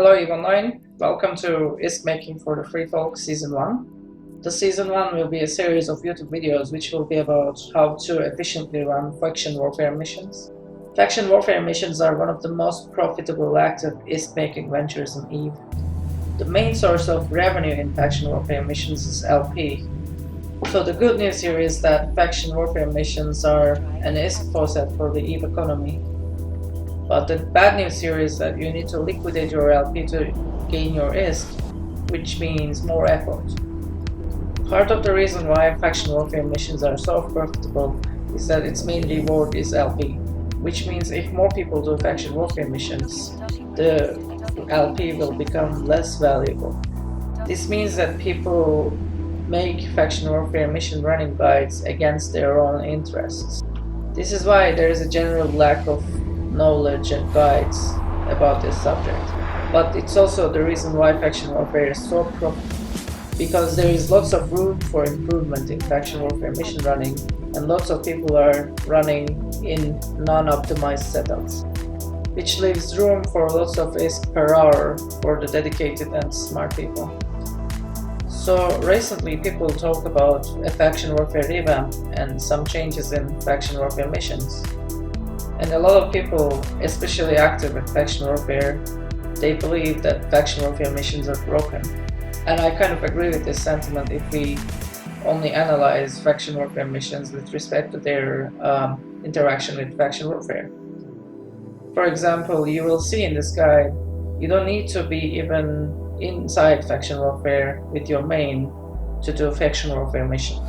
Hello Online, welcome to ISKmaking for the Free Folk Season 1. The Season 1 will be a series of YouTube videos which will be about how to efficiently run faction warfare missions. Faction warfare missions are one of the most profitable active ISKmaking ventures in EVE. The main source of revenue in faction warfare missions is LP. So the good news here is that faction warfare missions are an ISK faucet for the EVE economy. But the bad news here is that you need to liquidate your LP to gain your ISK, which means more effort. Part of the reason why faction warfare missions are so profitable is that its main reward is LP, which means if more people do faction warfare missions, the LP will become less valuable. This means that people make faction warfare mission running guides against their own interests. This is why there is a general lack of knowledge and guides about this subject. But it's also the reason why faction warfare is so profitable, because there is lots of room for improvement in faction warfare mission running, and lots of people are running in non-optimized setups, which leaves room for lots of ISK per hour for the dedicated and smart people. So recently people talk about a faction warfare revamp and some changes in faction warfare missions. And a lot of people, especially active in faction warfare, they believe that faction warfare missions are broken. And I kind of agree with this sentiment if we only analyze faction warfare missions with respect to their interaction with faction warfare. For example, you will see in this guide, you don't need to be even inside faction warfare with your main to do a faction warfare mission.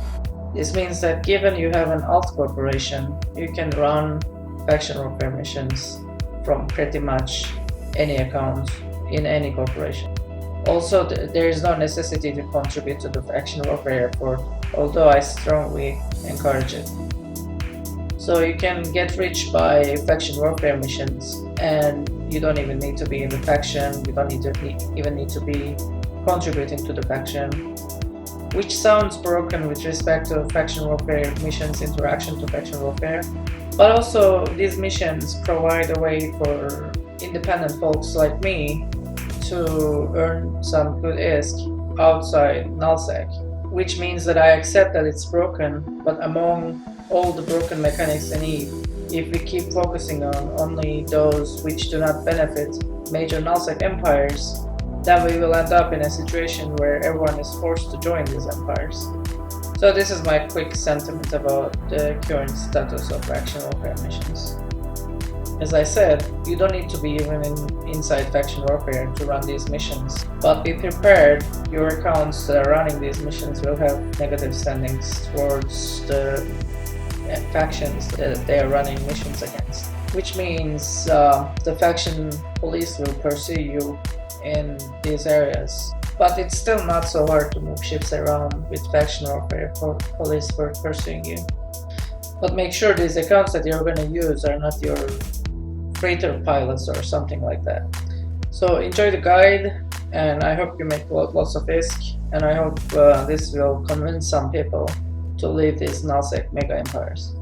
This means that given you have an alt corporation, you can run faction warfare missions from pretty much any account in any corporation. Also, there is no necessity to contribute to the faction warfare effort, although I strongly encourage it. So you can get rich by faction warfare missions, and you don't even need to be in the faction, you don't even need to be contributing to the faction, which sounds broken with respect to faction warfare missions interaction to faction warfare. But also, these missions provide a way for independent folks like me to earn some good ISK outside nullsec, which means that I accept that it's broken, but among all the broken mechanics in EVE, if we keep focusing on only those which do not benefit major nullsec empires, then we will end up in a situation where everyone is forced to join these empires. So this is my quick sentiment about the current status of faction warfare missions. As I said, you don't need to be even inside faction warfare to run these missions, but be prepared, your accounts that are running these missions will have negative standings towards the factions that they are running missions against, which means the faction police will pursue you in these areas. But it's still not so hard to move ships around with faction warfare for police pursuing you. But make sure these accounts that you're going to use are not your freighter pilots or something like that. So enjoy the guide, and I hope you make lots of ISK, and I hope this will convince some people to leave these nullsec mega empires.